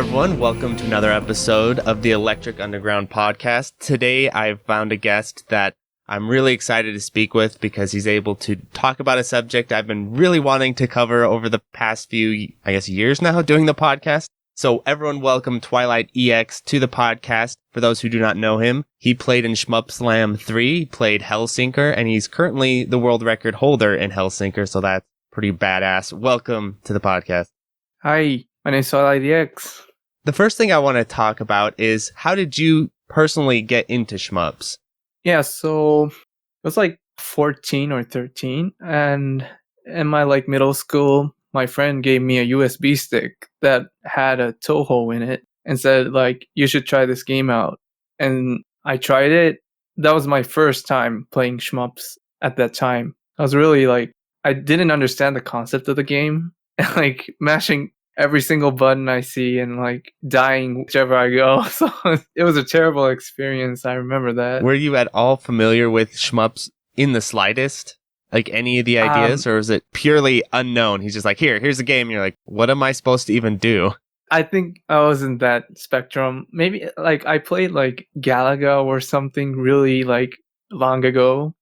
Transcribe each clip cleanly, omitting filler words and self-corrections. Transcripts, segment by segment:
everyone. Welcome to another episode of the Electric Underground podcast. Today, I've found a guest that I'm really excited to speak with because he's able to talk about a subject I've been really wanting to cover over the past few, years now doing the podcast. So everyone welcome TwilightEX to the podcast. For those who do not know him, he played in Shmup Slam 3, he played Hellsinker, and he's currently the world record holder in Hellsinker, so that's pretty badass. Welcome to the podcast. Hi, my name is TwilightEX. The first thing I want to talk about is how did you personally get into shmups? Yeah, so it was like 14 or 13, and in my middle school, my friend gave me a USB stick that had a toe hole in it and said you should try this game out. And I tried it. That was my first time playing shmups at that time. I was really I didn't understand the concept of the game and mashing every single button I see and dying whichever I go. So it was a terrible experience. I remember that. Were you at all familiar with shmups in the slightest? Any of the ideas, or is it purely unknown? He's just here's a game. And you're like, what am I supposed to even do? I think I was in that spectrum. Maybe I played Galaga or something really long ago.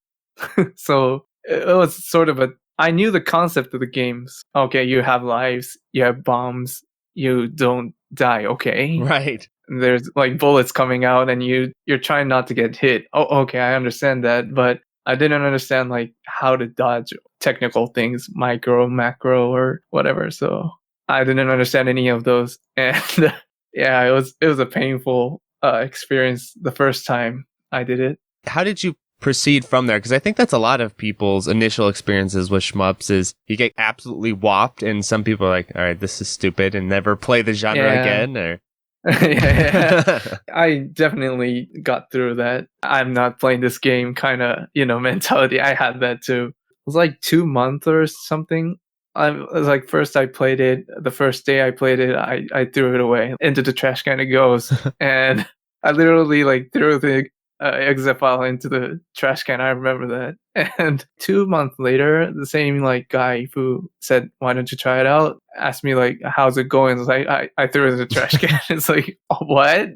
So it was sort of I knew the concept of the games. Okay, you have lives, you have bombs, you don't die, okay? Right. There's bullets coming out and you're trying not to get hit. Oh, okay, I understand that, but I didn't understand how to dodge technical things, micro, macro, or whatever. So I didn't understand any of those, and yeah, it was a painful experience the first time I did it. How did you proceed from there? Because I think that's a lot of people's initial experiences with shmups is you get absolutely whopped, and some people are like, all right, this is stupid, and never play the genre again, or... yeah. I definitely got through that. I'm not playing this game kind of, mentality. I had that too. It was 2 months or something. I was first I played it. The first day I played it, I threw it away. Into the trash can it goes. And I literally threw the exe file into the trash can. I remember that. And 2 months later, the same guy who said, why don't you try it out, asked me how's it going. It's I threw it in the trash can. It's oh, what?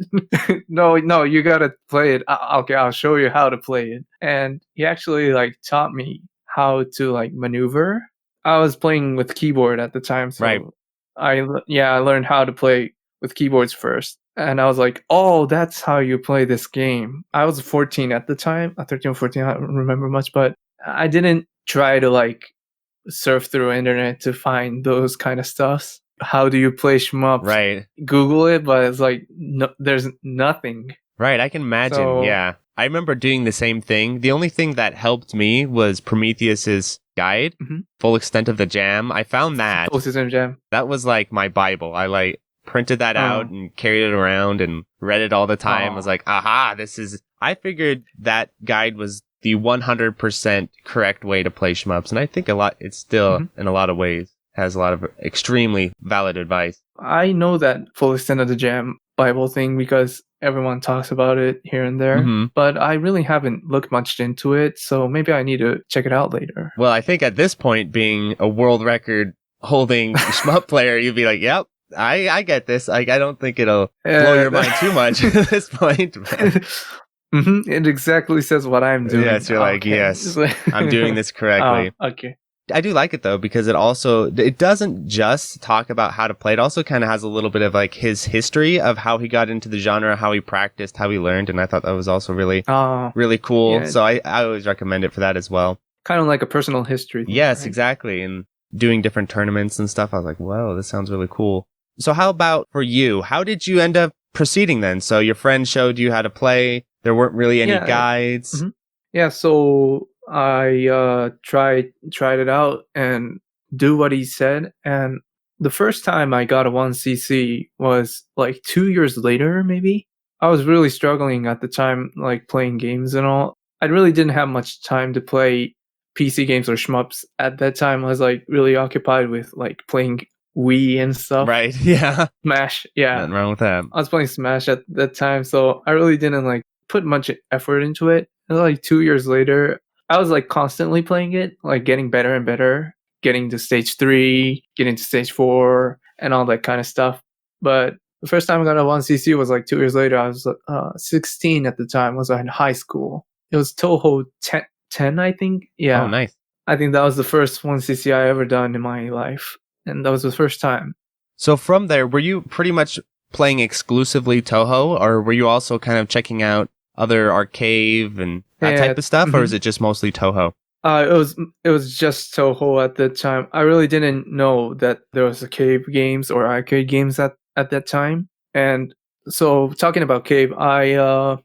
no, you gotta play it. Okay, I'll show you how to play it. And he actually taught me how to maneuver. I was playing with keyboard at the time, so right. I learned how to play with keyboards first. And I was oh, that's how you play this game. I was 14 at the time, 13 or 14, I don't remember much, but I didn't try to surf through internet to find those kind of stuffs. How do you play shmups? Right. Google it, but it's no, there's nothing. Right, I can imagine, yeah. I remember doing the same thing. The only thing that helped me was Prometheus's guide, Full Extent of the Jam. I found that. Full Extent of Jam. That was my Bible. I printed that out and carried it around and read it all the time. I was aha, I figured that guide was the 100% correct way to play shmups. And I think it's still, in a lot of ways, has a lot of extremely valid advice. I know that Full Extent of the Jam Bible thing because everyone talks about it here and there, but I really haven't looked much into it. So maybe I need to check it out later. Well, I think at this point, being a world record holding shmup player, you'd be yep. I get this. I don't think it'll blow your mind too much at this point. It exactly says what I'm doing. Yes, you're yes, I'm doing this correctly. Okay. I do like it though, because it doesn't just talk about how to play. It also kind of has a little bit of his history of how he got into the genre, how he practiced, how he learned. And I thought that was also really, really cool. Yeah. So I always recommend it for that as well. Kind of like a personal history thing, yes, right? Exactly. And doing different tournaments and stuff. I was whoa, this sounds really cool. So how about for you? How did you end up proceeding then? So your friend showed you how to play. There weren't really any guides. Yeah, so I tried it out and do what he said. And the first time I got a 1cc was 2 years later, maybe. I was really struggling at the time, playing games and all. I really didn't have much time to play PC games or shmups at that time. I was really occupied with playing Wii and stuff. Right, yeah. Smash, yeah. Nothing wrong with that. I was playing Smash at that time, so I really didn't put much effort into it. And 2 years later, I was constantly playing it, getting better and better, getting to stage 3, getting to stage 4, and all that kind of stuff. But The first time I got a 1cc was like 2 years later. I was 16 at the time. Was in high school. It was Toho 10, I think. Oh, Yeah, nice. I think that was the first 1cc I ever done in my life, and that was the first time. So from there, were you pretty much playing exclusively Toho, or were you also kind of checking out other arcade and that type of stuff, or is it just mostly Toho? It was just Toho at the time. I really didn't know that there was a cave games or arcade games at that time. And so talking about cave, I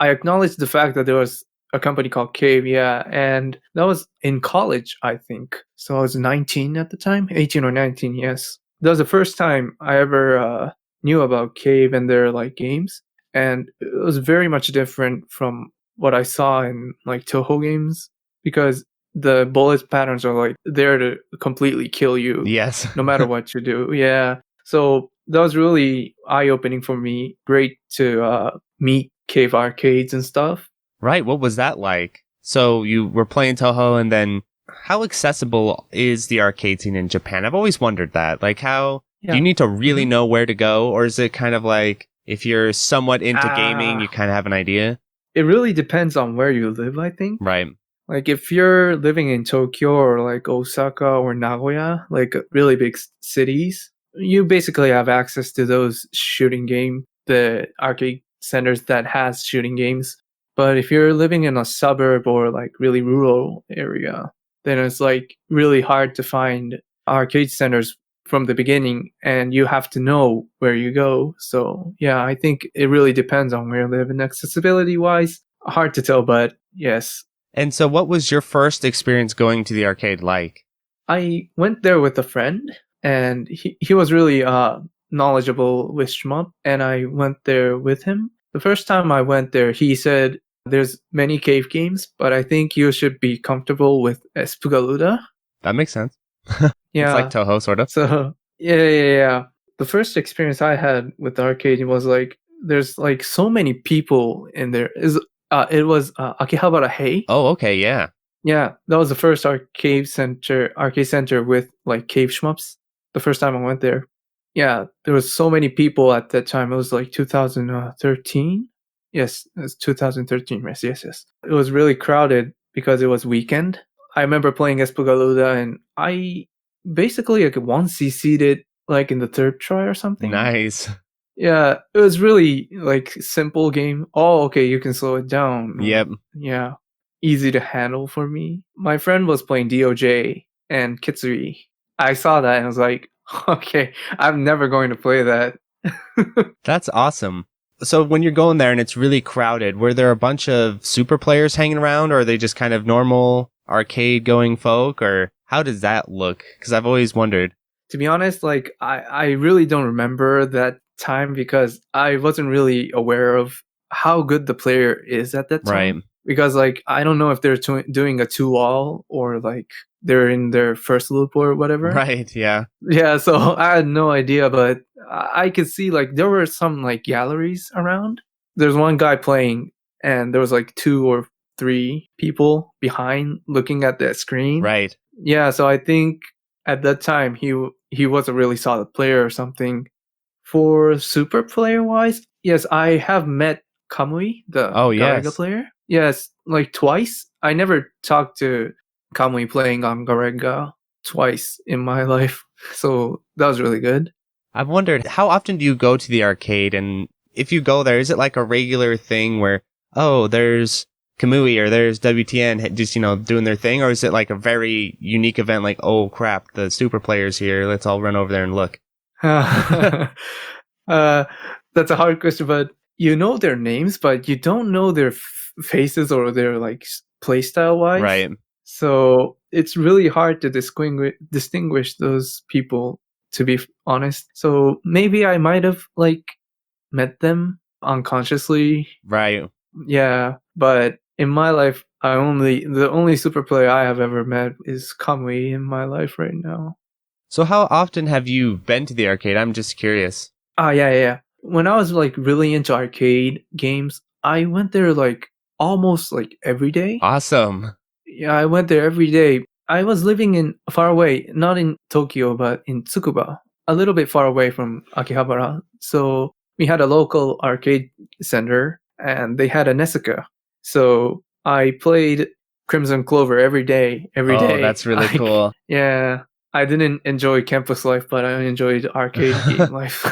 acknowledged the fact that there was a company called Cave, yeah, and that was in college, I think. So I was 19 at the time, 18 or 19, yes. That was the first time I ever knew about Cave and their like games, and it was very much different from what I saw in like Toho games because the bullet patterns are like there to completely kill you, Yes. no matter what you do. Yeah, so that was really eye-opening for me. Great to meet cave arcades and stuff. Right. What was that like? So you were playing Toho, and then how accessible is the arcade scene in Japan? I've always wondered that. Like, how do you need to really know where to go, or is it kind of like if you're somewhat into gaming, you kind of have an idea? It really depends on where you live, I think. Right. Like if you're living in Tokyo or like Osaka or Nagoya, like really big cities, you basically have access to those the arcade centers that has shooting games. But if you're living in a suburb or like really rural area, then it's like really hard to find arcade centers from the beginning, and you have to know where you go. So yeah, I think it really depends on where you live. And accessibility wise, hard to tell, but yes. And so what was your first experience going to the arcade like? I went there with a friend, and he was really knowledgeable with shmup, and I went there with him. The first time I went there, he said there's many cave games, but I think you should be comfortable with Espugaluda. That makes sense. Yeah. It's like Toho, sort of. So yeah. The first experience I had with the arcade was like there's like so many people in there. It was Akihabara Hei. Oh, okay, yeah. Yeah, that was the first arcade center with like cave shmups. The first time I went there. Yeah, there was so many people at that time. It was like 2013. Yes, it was 2013. Yes. It was really crowded because it was weekend. I remember playing Espugaluda, and I basically like 1cc'd it like in the third try or something. Nice. Yeah, it was really like simple game. Oh, okay, you can slow it down. Yep. Yeah, easy to handle for me. My friend was playing DOJ and Kitsuri. I saw that and I was like, okay, I'm never going to play that. That's awesome. So when you're going there and it's really crowded, were there a bunch of super players hanging around, or are they just kind of normal arcade going folk, or how does that look? Because I've always wondered. To be honest, like I really don't remember that time because I wasn't really aware of how good the player is at that time. Right. Because like I don't know if they're doing a 2-all or like they're in their first loop or whatever. Right, yeah. Yeah, so I had no idea, but I could see like there were some like galleries around. There's one guy playing, and there was like 2 or 3 people behind looking at that screen. Right. Yeah, so I think at that time he was a really solid player or something. For super player wise, yes, I have met Kamui, the Garega player. Yes, like twice. I never talked to Kamui playing on Garega twice in my life, so that was really good. I've wondered, how often do you go to the arcade, and if you go there, is it like a regular thing where, oh, there's Kamui or there's WTN just, doing their thing, or is it like a very unique event like, oh crap, the super player's here, let's all run over there and look? That's a hard question, but you know their names, but you don't know their faces or their like playstyle wise. Right. So it's really hard to distinguish those people, to be honest. So maybe I might have like met them unconsciously. Right. Yeah, but in my life, the only super player I have ever met is Kamui in my life right now. So how often have you been to the arcade? I'm just curious. Yeah. When I was like really into arcade games, I went there like almost like every day. Awesome. Yeah, I went there every day. I was living in far away, not in Tokyo, but in Tsukuba, a little bit far away from Akihabara. So we had a local arcade center, and they had a Nessica. So I played Crimson Clover every day. Every Oh, day. that's really cool. Yeah. I didn't enjoy campus life, but I enjoyed arcade game life.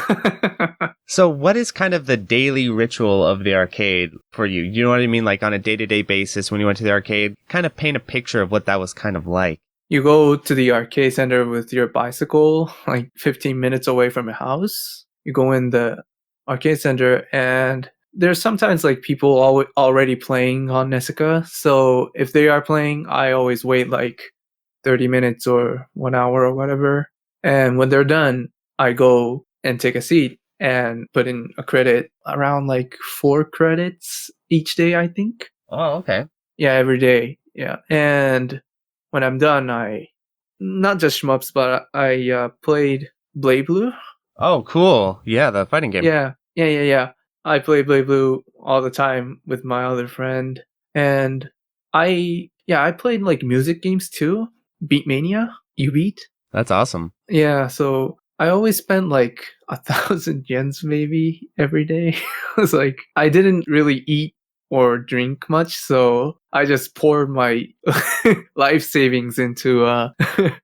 So what is kind of the daily ritual of the arcade for you? You know what I mean? Like on a day-to-day basis when you went to the arcade, kind of paint a picture of what that was kind of like. You go to the arcade center with your bicycle, like 15 minutes away from your house. You go in the arcade center, and there's sometimes like people already playing on Nessica. So if they are playing, I always wait like 30 minutes or 1 hour or whatever. And when they're done, I go and take a seat and put in a credit, around like 4 credits each day, I think. Oh, okay. Yeah, every day. Yeah. And when I'm done, I not just shmups, but I played Blade Blue. Oh, cool. Yeah, the fighting game. Yeah. I play Blade Blue all the time with my other friend. And I played like music games too. Beatmania, Ubeat. That's awesome. Yeah, so I always spent like 1,000 yens maybe every day. It's like I didn't really eat or drink much, so I just poured my life savings into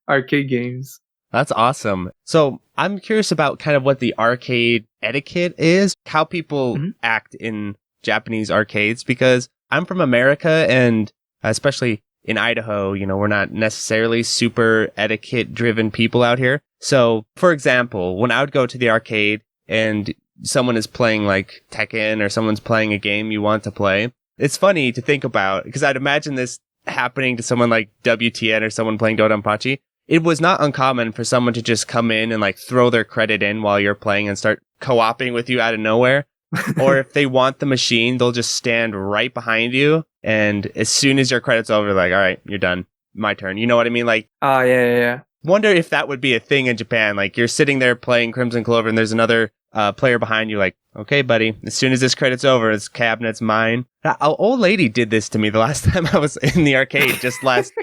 arcade games. That's awesome. So I'm curious about kind of what the arcade etiquette is, how people act in Japanese arcades, because I'm from America, and especially in Idaho, you know, we're not necessarily super etiquette driven people out here. So, for example, when I would go to the arcade and someone is playing like Tekken or someone's playing a game you want to play, it's funny to think about, because I'd imagine this happening to someone like WTN or someone playing Dodonpachi. It was not uncommon for someone to just come in and like throw their credit in while you're playing and start co-oping with you out of nowhere. Or if they want the machine, they'll just stand right behind you. And as soon as your credit's over, like, all right, you're done. My turn. You know what I mean? Like, Yeah. Wonder if that would be a thing in Japan. Like, you're sitting there playing Crimson Clover and there's another player behind you, like, okay, buddy, as soon as this credit's over, this cabinet's mine. An old lady did this to me the last time I was in the arcade, just last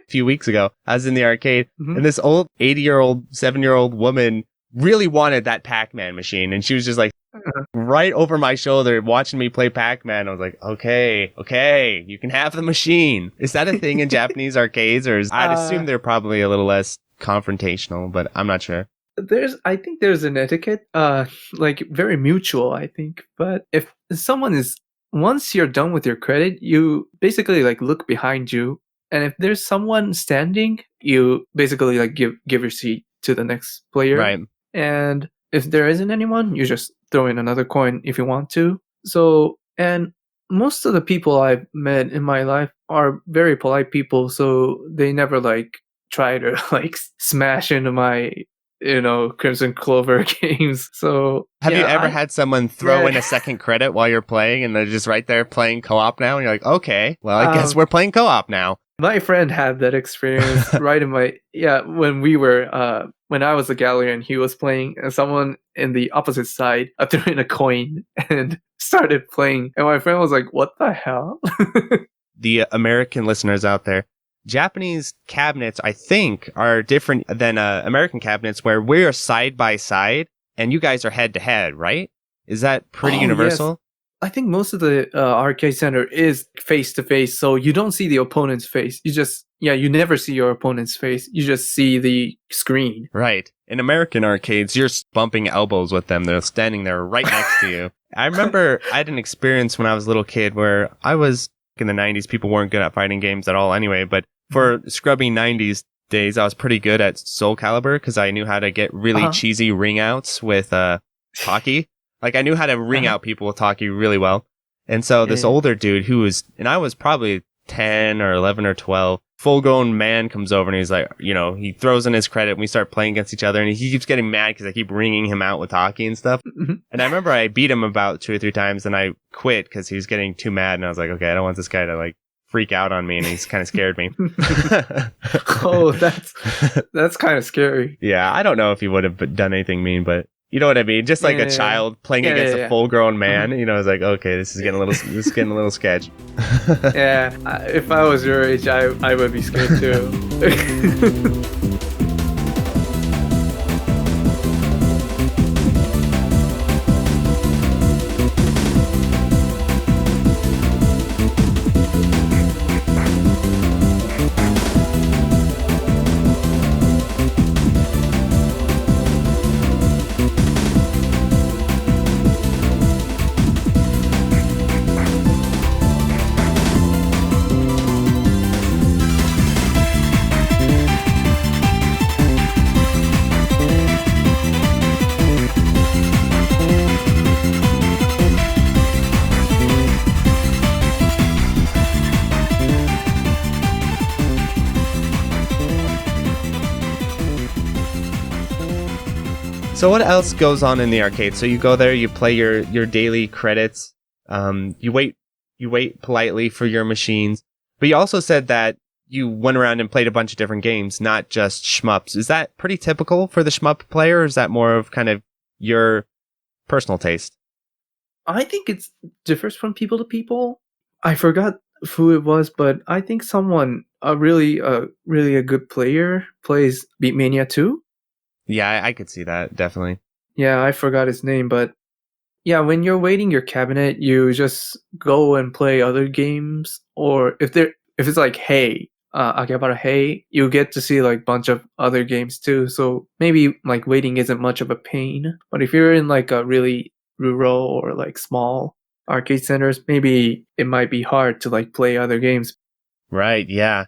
few weeks ago. I was in the arcade, and this old 80-year-old, 7-year-old woman really wanted that Pac-Man machine, and she was just like right over my shoulder watching me play Pac-Man. I was like, okay, you can have the machine. Is that a thing in Japanese arcades, or I'd assume they're probably a little less confrontational, but I'm not sure. I think there's an etiquette, like very mutual, I think. But if someone is, once you're done with your credit, you basically like look behind you, and if there's someone standing, you basically like give your seat to the next player. Right. And if there isn't anyone, you just throw in another coin if you want to. So, and most of the people I've met in my life are very polite people, so they never like try to like smash into my Crimson Clover games. So have you ever had someone throw in a second credit while you're playing, and they're just right there playing co-op now, and you're like, okay, well, I guess we're playing co-op now. My friend had that experience right in my when we were when I was a gallery and he was playing, and someone in the opposite side threw in a coin and started playing, and my friend was like, what the hell? The American listeners out there, Japanese cabinets, I think, are different than American cabinets, where we're side by side and you guys are head to head, right? Is that pretty universal? Yes. I think most of the arcade center is face to face, so you don't see the opponent's face. You never see your opponent's face. You just see the screen. Right. In American arcades, you're bumping elbows with them. They're standing there right next to you. I remember I had an experience when I was a little kid where I was in the 90s. People weren't good at fighting games at all anyway, but for scrubby 90s days, I was pretty good at Soul Calibur because I knew how to get really cheesy ring outs with hockey. Like, I knew how to ring out people with hockey really well. And so this older dude and I was probably 10 or 11 or 12, full-grown man comes over and he's like, he throws in his credit and we start playing against each other, and he keeps getting mad because I keep ringing him out with hockey and stuff. And I remember I beat him about 2 or 3 times, and I quit because he was getting too mad, and I was like, okay, I don't want this guy to like freak out on me, and he's kind of scared me. Oh, that's kind of scary. Yeah, I don't know if he would have done anything mean, but you know what I mean? Just like a child playing against a full-grown man. I was like, okay, this is getting a little sketch. Yeah, if I was your age, I would be scared too. So what else goes on in the arcade? So you go there, you play your daily credits. You wait politely for your machines. But you also said that you went around and played a bunch of different games, not just shmups. Is that pretty typical for the shmup player, or is that more of kind of your personal taste? I think it differs from people to people. I forgot who it was, but I think someone really a good player plays Beatmania 2. Yeah, I could see that, definitely. Yeah, I forgot his name, but yeah, when you're waiting your cabinet, you just go and play other games, or if it's like Hey, Akihabara Hey, you get to see like bunch of other games too. So maybe like waiting isn't much of a pain. But if you're in like a really rural or like small arcade centers, maybe it might be hard to like play other games. Right, yeah.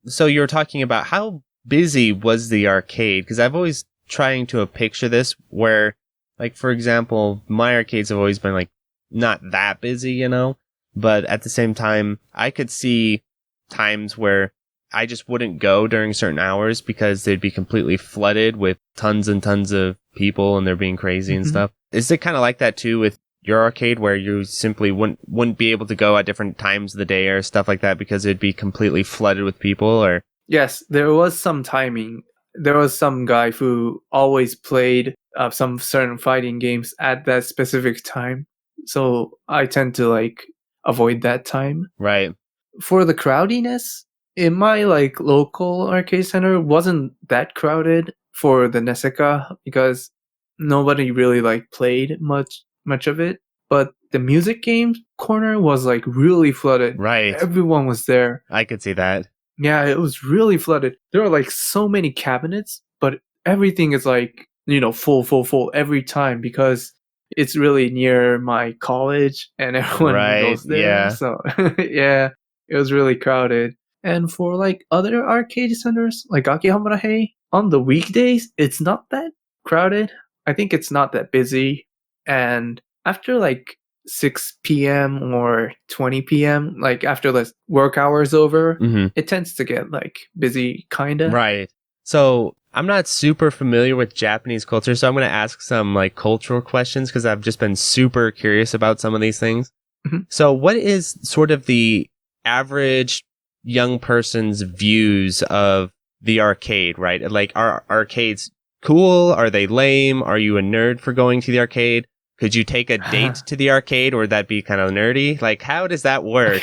So you were talking about how busy was the arcade? Because I've always trying to picture this where, like, for example, my arcades have always been like not that busy, you know, but at the same time, I could see times where I just wouldn't go during certain hours because they'd be completely flooded with tons and tons of people and they're being crazy and stuff. Is it kind of like that too with your arcade where you simply wouldn't be able to go at different times of the day or stuff like that because it'd be completely flooded with people? Or Yes, there was some timing. There was some guy who always played some certain fighting games at that specific time. So I tend to like avoid that time. right, For the crowdiness, in my like local arcade center wasn't that crowded for the Neseka because nobody really like played much of it. But the music game corner was like really flooded. right, Everyone was there. I could see that. Yeah, it was really flooded. There are like so many cabinets, but everything is like, full every time because it's really near my college and everyone Right, goes there. yeah. So, yeah, it was really crowded. And for like other arcade centers, like Akihabara, on the weekdays, it's not that crowded. I think it's not that busy. And after like 6 p.m. or 20 p.m., like after the work hours over, hmm it tends to get like busy, kinda. Right. So I'm not super familiar with Japanese culture, so I'm going to ask some like cultural questions because I've just been super curious about some of these things. Mhm. So what is sort of the average young person's views of the arcade, right? Like, are arcades cool? Are they lame? Are you a nerd for going to the arcade? Could you take a date to the arcade, or would that be kind of nerdy? Like, how does that work?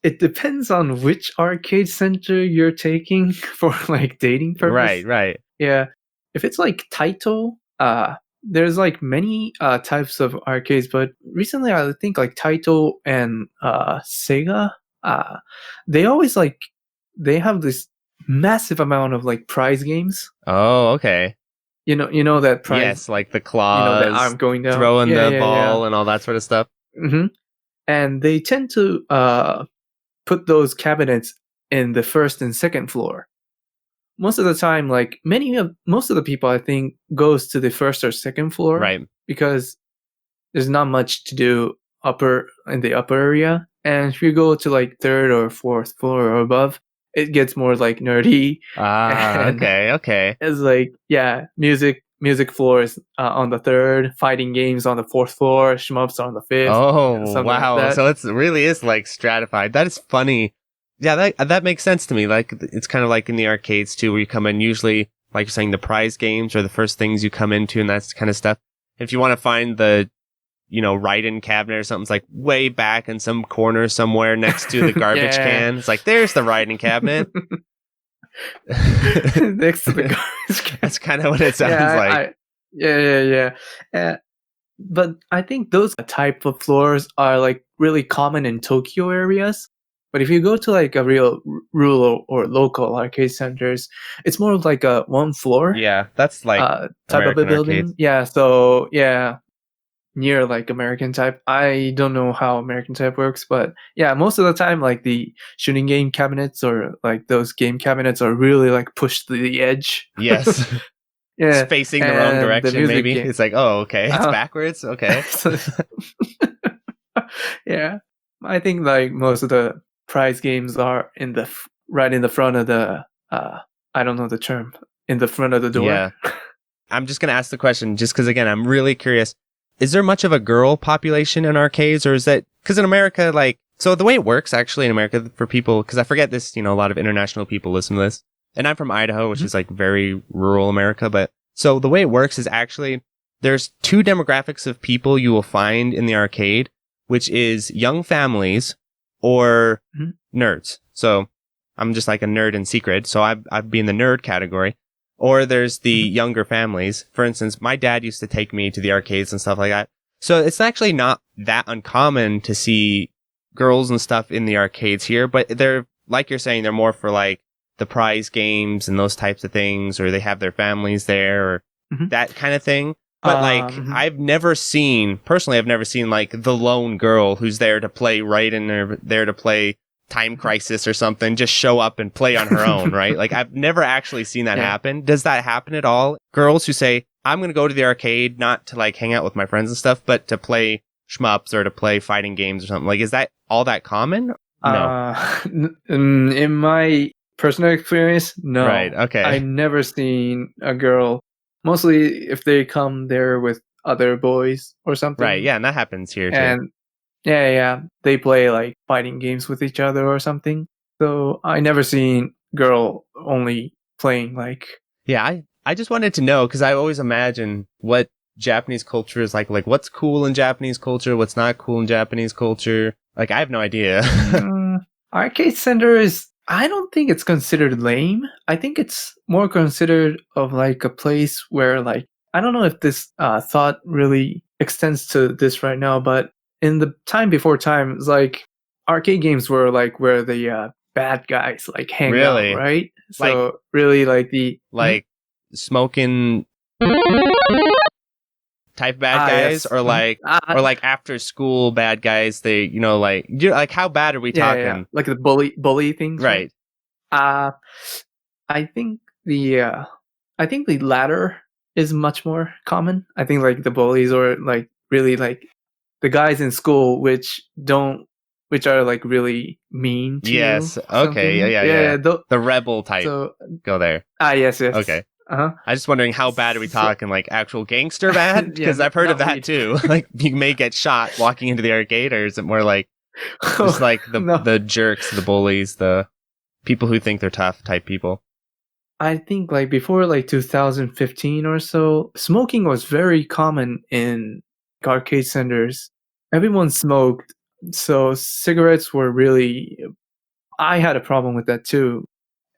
It depends on which arcade center you're taking for like dating purpose. Right, right. Yeah. If it's like Taito, there's like many types of arcades, but recently I think like Taito and Sega, uh they always like they have this massive amount of like prize games. Oh, okay. You know that prize, Yes, like the the claws, arm going down. throwing Yeah, the yeah, yeah. ball and all that sort of stuff. hmm And they tend to put those cabinets in the first and second floor. Most of the time, like most of the people, I think, goes to the first or second floor Right. because there's not much to do in the upper area. And if you go to like third or fourth floor or above, it gets more like nerdy, Ah, and okay, okay. it's like, yeah, music floor is on the third, fighting games on the fourth floor, shmups on the fifth, Oh, something like wow. that. So it really is like stratified. That is funny. Yeah, that makes sense to me. Like, it's kind of like in the arcades too, where you come in usually, like you're saying, the prize games are the first things you come into and that kind of stuff. If you want to find the, write-in cabinet or something, it's like way back in some corner somewhere next to the garbage Yeah. can. It's like, there's the write-in cabinet. Next to the garbage can. That's kind of what it sounds Yeah, like. yeah. But I think those type of floors are like really common in Tokyo areas. But if you go to like a real rural or local arcade centers, it's more of like a one floor Yeah, that's like type of a American building. arcades. Yeah, so yeah, near like American type. I don't know how American type works, but yeah, most of the time like the shooting game cabinets or like those game cabinets are really like pushed to the edge. Yes. It's Yeah, facing the wrong and the direction, music maybe. game. It's like, oh, okay, it's Uh, backwards. Okay. so- yeah, I think like most of the prize games are right in the front of the I don't know the term, in the front of the door. Yeah. I'm just going to ask the question just because, again, I'm really curious. Is there much of a girl population in arcades, or is that because in America, like, so the way it works actually in America for people, because I forget this, a lot of international people listen to this, and I'm from Idaho, which is like very rural America, but so the way it works is actually there's two demographics of people you will find in the arcade, which is young families or nerds. So I'm just like a nerd in secret, so I'd be in the nerd category. Or there's the younger families. For instance, my dad used to take me to the arcades and stuff like that. So it's actually not that uncommon to see girls and stuff in the arcades here, but they're, like you're saying, they're more for like the prize games and those types of things, or they have their families there or that kind of thing. But like, I've never seen like the lone girl who's there to play right and there to play Time Crisis or something, just show up and play on her own, right? Like, I've never actually seen that happen. Does that happen at all? Girls who say, I'm going to go to the arcade, not to like hang out with my friends and stuff, but to play shmups or to play fighting games or something. Like, is that all that common? No. In my personal experience, no. Right, okay. I never seen a girl. Mostly if they come there with other boys or something. Right, yeah, and that happens here too. And yeah, they play like fighting games with each other or something. So I never seen girl only playing like. Yeah, I just wanted to know because I always imagine what Japanese culture is like what's cool in Japanese culture, what's not cool in Japanese culture. Like, I have no idea. Arcade Center is, I don't think it's considered lame. I think it's more considered of like a place where like, I don't know if this thought really extends to this right now, but in the time before time, it's like arcade games were like where the bad guys like hang out, right? So like, really like the smoking type bad guys, yes. or like after school bad guys. They like how bad are we talking? Yeah. Like the bully things, right? I think the latter is much more common. I think like the bullies or like really like the guys in school which are like really mean to you. Okay. Yeah. The rebel type. So, go there. Yes. Okay. I'm just wondering how bad are we talking? Like actual gangster bad? Because I've heard of that too. Like you may get shot walking into the arcade, or is it more like just like the jerks, the bullies, the people who think they're tough type people? I think like before like 2015 or so, smoking was very common in arcade centers. Everyone smoked, so cigarettes were really. I had a problem with that too,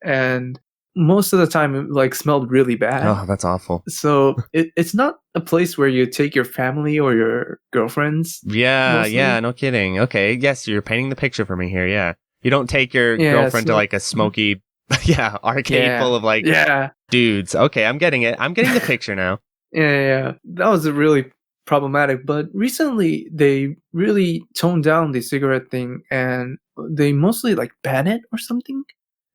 and most of the time it like smelled really bad. Oh, that's awful. So it's not a place where you take your family or your girlfriends. Yeah, no kidding. Okay, yes, you're painting the picture for me here. Yeah, you don't take your girlfriend to like a smoky, arcade full of like dudes. Okay, I'm getting it. I'm getting the picture now. Yeah, that was really problematic. But recently they really toned down the cigarette thing, and they mostly like ban it or something.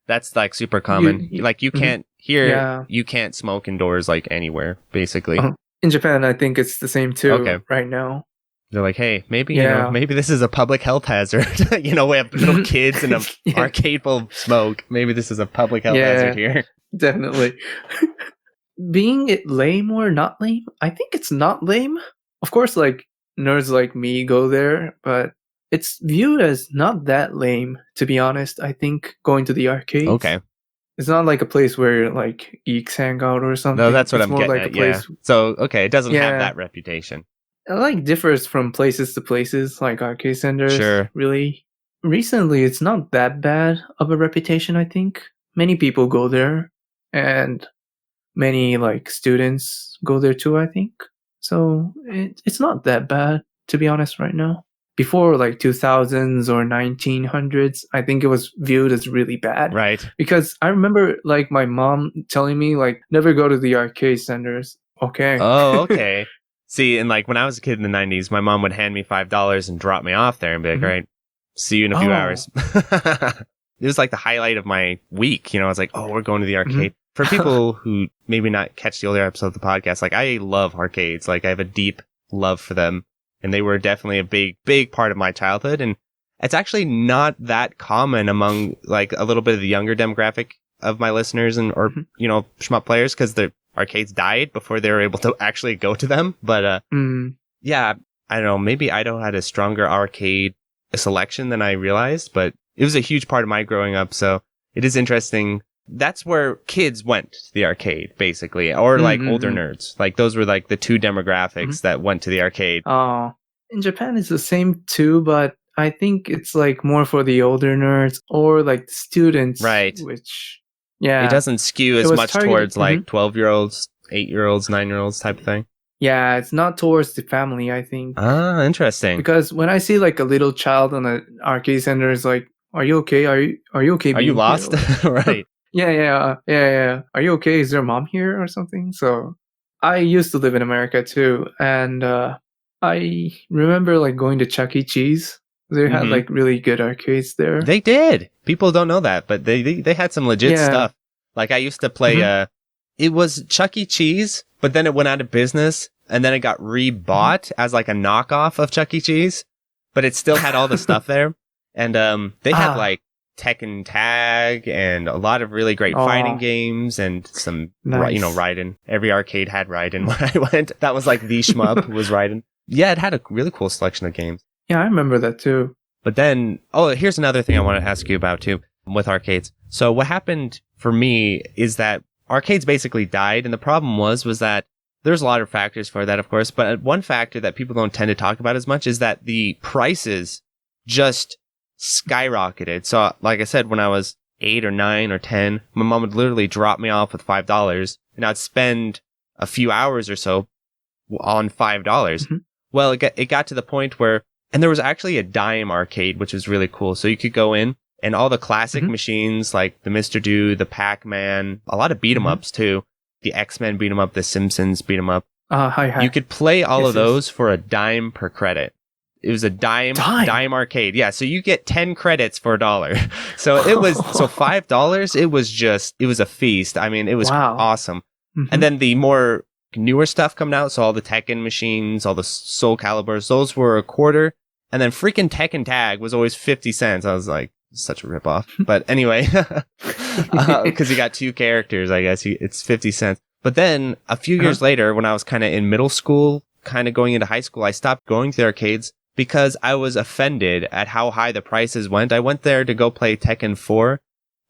That's like super common. You can't you can't smoke indoors like anywhere, basically. In Japan, I think it's the same too right now. They're like, hey, maybe maybe this is a public health hazard. We have little kids in an arcade full of smoke. Maybe this is a public health hazard here. Definitely. Being it lame or not lame, I think it's not lame. Of course, like nerds like me go there, but it's viewed as not that lame, to be honest. I think going to the arcades. Okay. It's not like a place where like geeks hang out or something. No, that's what I'm getting at. Yeah. So okay, it doesn't have that reputation. It like differs from places to places, like arcade centers. Sure. Really, recently it's not that bad of a reputation. I think many people go there, and many like students go there too. I think so. It's not that bad, to be honest, right now. Before like 2000s or 1900s, I think it was viewed as really bad. Right. Because I remember like my mom telling me like never go to the arcade centers. Okay. Oh, okay. See, and like when I was a kid in the 90s, my mom would hand me $5 and drop me off there and be like, all right, see you in a few hours. It was like the highlight of my week. I was like, oh, we're going to the arcade. For people who maybe not catch the older episode of the podcast, like I love arcades. Like I have a deep love for them. And they were definitely a big part of my childhood. And it's actually not that common among like a little bit of the younger demographic of my listeners and or shmup players, because arcades died before they were able to actually go to them. But yeah, I don't know. Maybe Idaho had a stronger arcade selection than I realized, but it was a huge part of my growing up. So it is interesting. That's where kids went to the arcade, basically, or like older nerds. Like those were like the two demographics that went to the arcade. Oh, in Japan it's the same too, but I think it's like more for the older nerds or like students, Right. which yeah, it doesn't skew as was much targeted- towards like 12-year-olds, 8-year-olds, 9-year-olds type of thing. yeah, it's not towards the family, I think. Ah, interesting. Because when I see like a little child on an arcade center, it's like, are you okay? Are you okay? Are you being lost? here? Right. Yeah. Are you okay? Is there a mom here or something? So I used to live in America too, and I remember like going to Chuck E. Cheese. They had like really good arcades there. They did. People don't know that, but they had some legit stuff. Like I used to play it was Chuck E. Cheese, but then it went out of business and then it got rebought as like a knockoff of Chuck E. Cheese, but it still had all the stuff there. And they had like Tekken Tag and a lot of really great fighting games and some Raiden. Every arcade had Raiden when I went. That was like the shmup was Raiden. Yeah, it had a really cool selection of games. Yeah, I remember that too. But then, here's another thing I want to ask you about too with arcades. So what happened for me is that arcades basically died, and the problem was that there's a lot of factors for that, of course, but one factor that people don't tend to talk about as much is that the prices just skyrocketed. So, like I said, when I was 8 or 9 or 10, my mom would literally drop me off with $5, and I'd spend a few hours or so on $5. Well, it got to the point where, and there was actually a dime arcade, which was really cool. So you could go in and all the classic machines like the Mr. Do, the Pac-Man, a lot of beat 'em ups too. The X-Men beat 'em up, the Simpsons beat 'em up. Hi. You could play all of those for a dime per credit. It was a dime arcade. Yeah, so you get 10 credits for $1. So it was so $5, it was a feast. I mean, it was awesome. And then the more newer stuff coming out, so all the Tekken machines, all the Soul Caliburs, those were $0.25. And then freaking Tekken Tag was always 50 cents. I was like, such a ripoff. But anyway, because you got two characters, I guess it's 50 cents. But then a few years later, when I was kind of in middle school, kind of going into high school, I stopped going to the arcades because I was offended at how high the prices went. I went there to go play Tekken 4.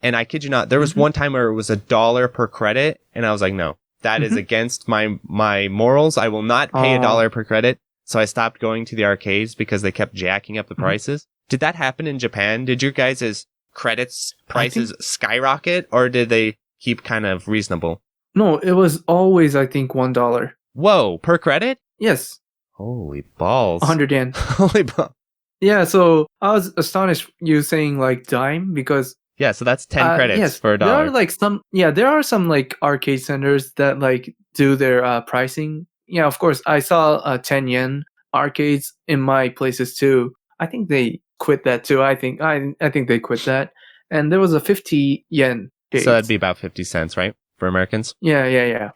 And I kid you not, there was one time where it was $1 per credit. And I was like, no, that is against my morals. I will not pay $1 per credit. So I stopped going to the arcades because they kept jacking up the prices. Did that happen in Japan? Did your guys' credits prices skyrocket, or did they keep kind of reasonable? No, it was always, I think, $1. Whoa, per credit? Yes. Holy balls. 100 yen. Holy balls. Yeah, so I was astonished you saying like dime because... Yeah, so that's 10 credits for $1. There are like there are some like arcade centers that like do their pricing. Yeah, of course, I saw 10 yen arcades in my places too. I think they quit that too. I think they quit that. And there was a 50 yen gate. So that'd be about 50 cents, right? For Americans? Yeah.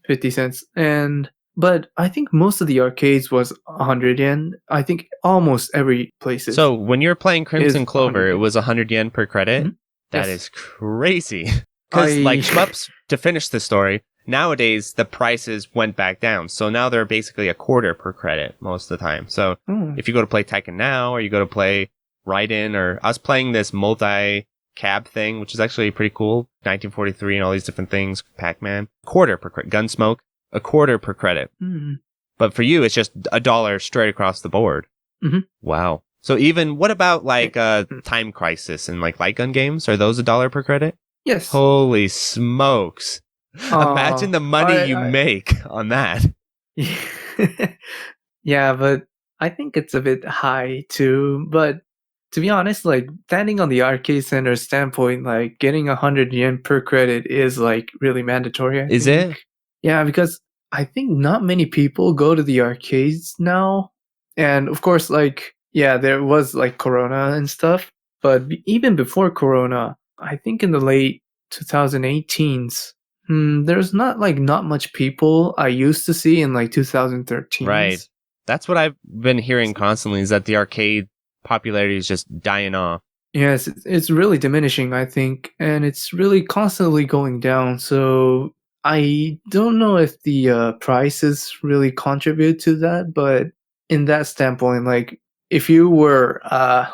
50 cents. But I think most of the arcades was 100 yen. I think almost every place is. So when you're playing Crimson Clover, it was 100 yen per credit? That is crazy. Because like shmups, to finish the story, nowadays the prices went back down. So now they're basically $0.25 per credit most of the time. So if you go to play Tekken now, or you go to play Raiden, or I was playing this multi-cab thing, which is actually pretty cool. 1943 and all these different things. Pac-Man. $0.25 per credit. Gunsmoke. $0.25 per credit. But for you, it's just $1 straight across the board. Wow. So even, what about like Time Crisis and like light gun games? Are those $1 per credit? Yes. Holy smokes. Imagine the money you make on that. Yeah, but I think it's a bit high too. But to be honest, like standing on the arcade center standpoint, like getting 100 yen per credit is like really mandatory. I Is think. it? Yeah, because I think not many people go to the arcades now. And of course, like, yeah, there was like Corona and stuff. But even before Corona, I think in the late 2018s, there's not much people I used to see in like 2013. Right. That's what I've been hearing constantly, is that the arcade popularity is just dying off. Yes, it's really diminishing, I think, and it's really constantly going down. So I don't know if the prices really contribute to that, but in that standpoint, like if you were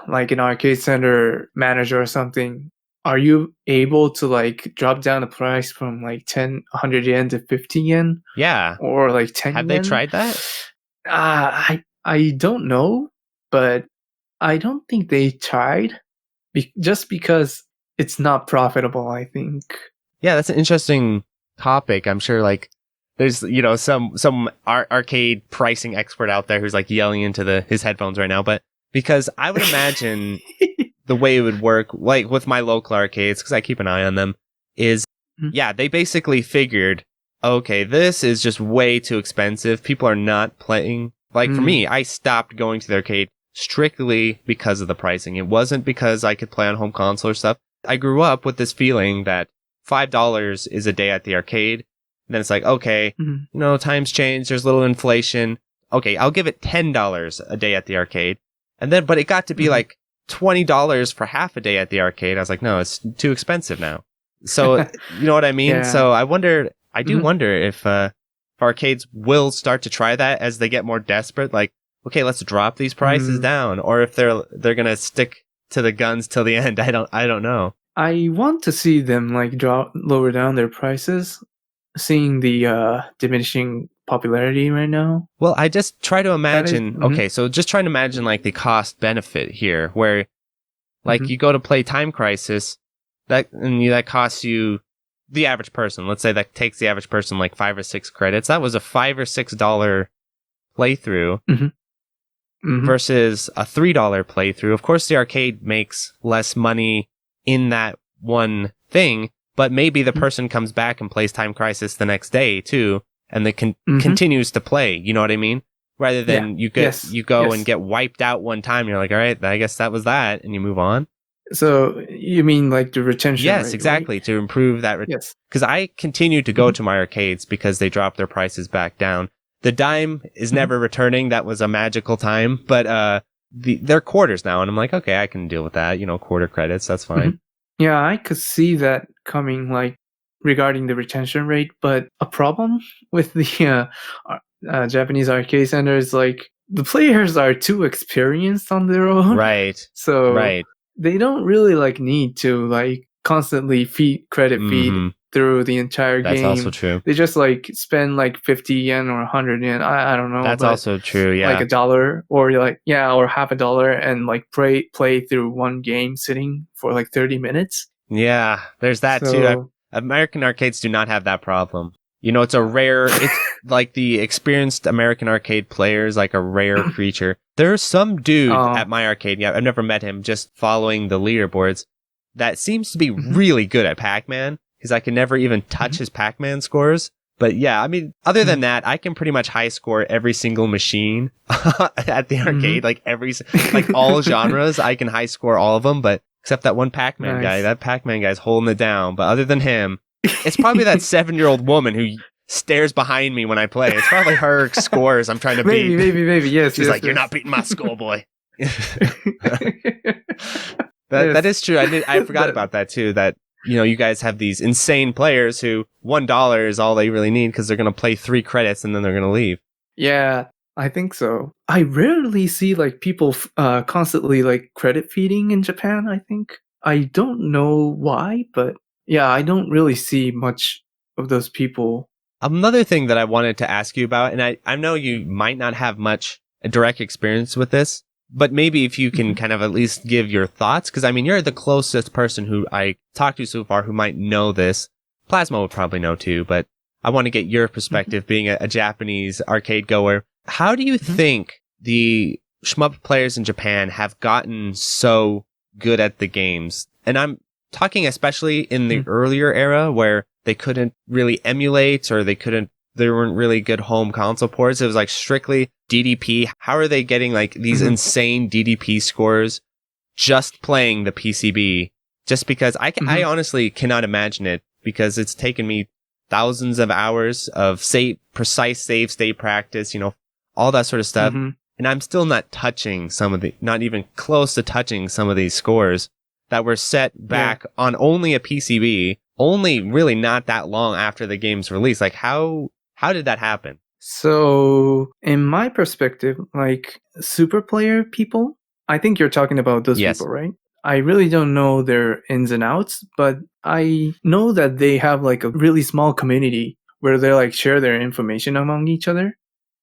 like an arcade center manager or something, are you able to like drop down the price from like 100 yen to 50 yen Yeah. or like 10 Have they yen? tried that? I don't know, but I don't think they tried just because it's not profitable, I think. Yeah, that's an interesting topic. I'm sure like there's some arcade pricing expert out there who's like yelling into his headphones right now, but because I would imagine the way it would work, like with my local arcades, because I keep an eye on them, is yeah, they basically figured, okay, this is just way too expensive. People are not playing. Like for me, I stopped going to the arcade strictly because of the pricing. It wasn't because I could play on home console or stuff. I grew up with this feeling that $5 is a day at the arcade. And then it's like, okay, times change. There's a little inflation. Okay, I'll give it $10 a day at the arcade. And then, but it got to be like $20 for half a day at the arcade. I was like, no, it's too expensive now. So, you know what I mean? Yeah. So I do wonder if arcades will start to try that as they get more desperate. Like, okay, let's drop these prices down. Or if they're going to stick to the guns till the end. I don't know. I want to see them like lower down their prices, seeing the diminishing popularity right now. Well, I just try to imagine, okay, so just trying to imagine like the cost benefit here, where like you go to play Time Crisis, that costs you, the average person, let's say that takes the average person like 5 or 6 credits. That was a $5 or $6 playthrough versus a $3 playthrough. Of course, the arcade makes less money in that one thing, but maybe the person comes back and plays Time Crisis the next day too, and they continues to play. You know what I mean? Rather than you go and get wiped out one time, you're like, all right, I guess that was that, and you move on. So you mean like the retention? Yes, rate, exactly. Right? To improve that. Yes. Because I continue to go to my arcades because they drop their prices back down. The dime is never returning. That was a magical time, but they're quarters now, and I'm like, okay, I can deal with that. Quarter credits, that's fine. Yeah, I could see that coming, like regarding the retention rate. But a problem with the Japanese arcade centers is like the players are too experienced on their own, right? So they don't really like need to like constantly feed through the entire game. That's also true. They just like spend like 50 yen or 100 yen. I don't know. That's also true. Yeah, like $1 or like or half a dollar and like play through one game sitting for like 30 minutes. Yeah, there's that too. American arcades do not have that problem. It's a rare. It's like the experienced American arcade player is like a rare creature. There's some dude at my arcade. Yeah, I've never met him. Just following the leaderboards, that seems to be really good at Pac-Man. Because I can never even touch his Pac-Man scores. But yeah, I mean, other than that, I can pretty much high score every single machine at the arcade. Like like all genres, I can high score all of them. But except that one Pac-Man guy, that Pac-Man guy's holding it down. But other than him, it's probably that 7-year-old woman who stares behind me when I play. It's probably her scores I'm trying to beat. Maybe, yes. She's like, you're not beating my score, boy. That is true. I forgot about that too, that you guys have these insane players who $1 is all they really need because they're going to play 3 credits and then they're going to leave. Yeah, I think so. I rarely see like people constantly like credit feeding in Japan, I think. I don't know why, but yeah, I don't really see much of those people. Another thing that I wanted to ask you about, and I know you might not have much direct experience with this, but maybe if you can kind of at least give your thoughts, because I mean, you're the closest person who I talked to so far who might know this. Plasma would probably know too, but I want to get your perspective being a Japanese arcade goer. How do you think the shmup players in Japan have gotten so good at the games? And I'm talking especially in the earlier era where they couldn't really emulate or there weren't really good home console ports. It was like strictly DDP. How are they getting like these insane DDP scores just playing the PCB? Just because I honestly cannot imagine it, because it's taken me thousands of hours of precise save state practice, all that sort of stuff. And I'm still not even close to touching some of these scores that were set back on only a PCB only really not that long after the game's release. Like how did that happen? So, in my perspective, like super player people, I think you're talking about those Yes. people, right? I really don't know their ins and outs, but I know that they have like a really small community where they like share their information among each other.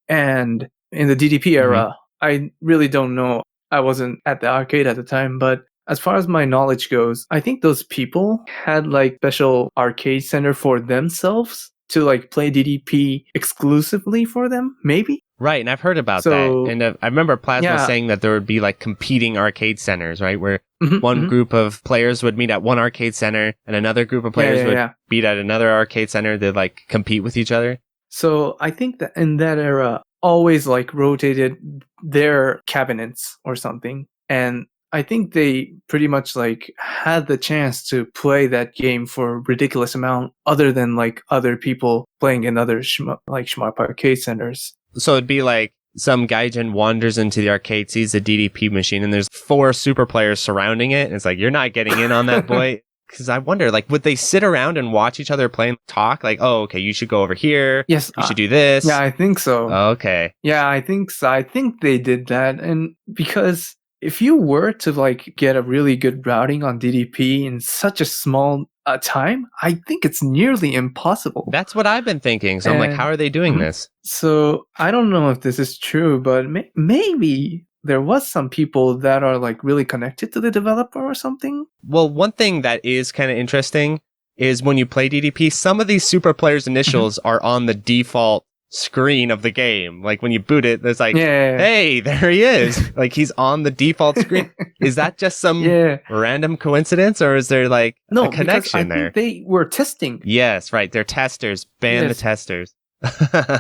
And in the DDP era, I really don't know. I wasn't at the arcade at the time, but as far as my knowledge goes, I think those people had like special arcade center for themselves to like play DDP exclusively for them, maybe. Right, and I've heard about that. So And I remember Plasma yeah, saying that there would be like competing arcade centers, right? Where mhm, one mhm. group of players would meet at one arcade center and another group of players would Yeah. meet at another arcade center. They'd like compete with each other. So I think that in that era, always like rotated their cabinets or something, and I think they pretty much like had the chance to play that game for a ridiculous amount, other than like other people playing in other shmup arcade centers. So it'd be like some gaijin wanders into the arcade, sees the DDP machine, and there's 4 super players surrounding it. And it's like, you're not getting in on that, boy. Because I wonder, like, would they sit around and watch each other play and talk? Like, oh, okay, you should go over here. Yes, You should do this. yeah, I think so. Okay. Yeah, I think so. I think they did that, and because if you were to like get a really good routing on DDP in such a small time, I think it's nearly impossible. That's what I've been thinking. So I'm like, And- how are they doing Mhm. this? So I don't know if this is true, but maybe there was some people that are like really connected to the developer or something. Well, one thing that is kind of interesting is when you play DDP, some of these super players' initials are on the default screen of the game. Like when you boot it, there's like, Yeah. hey, there he is. Like he's on the default screen. Is that just some Yeah. random coincidence or is there like No, a connection because I there? think they were testing. Yes, right. They're testers. Ban the Yes. testers.